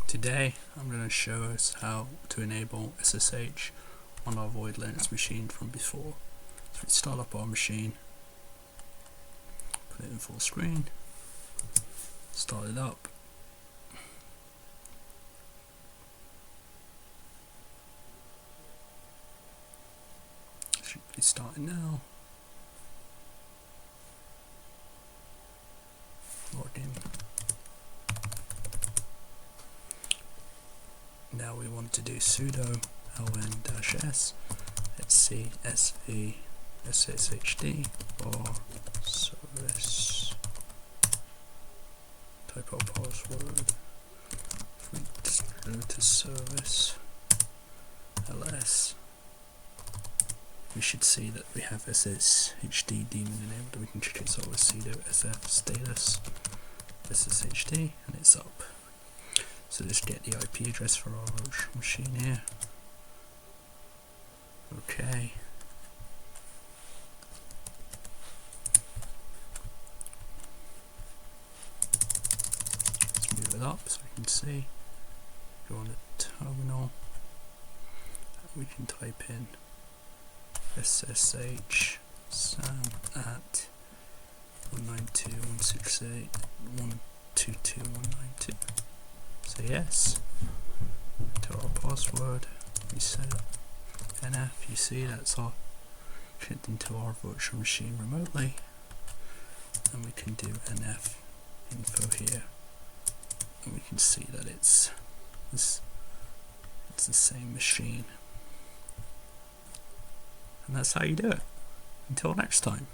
Today I'm going to show us how to enable SSH on our Void Linux machine from before. So we start up our machine, put it in full screen, start it up. It should be starting now. Log in. Now we want to do sudo ln-s csv SSHD or service. Type our password. If we just go to service ls, we should see that we have SSHD daemon enabled. We can check it out with sudo sf status SSHD and it's up. So just get the IP address for our machine here. Okay. Let's move it up so we can see. Go on the terminal. We can type in SSH sam at 192.168.122.192. Say yes to our password. We set up NF. You see that's all shipped into our virtual machine remotely, and we can do NF info here, and we can see that it's the same machine, and that's how you do it. Until next time.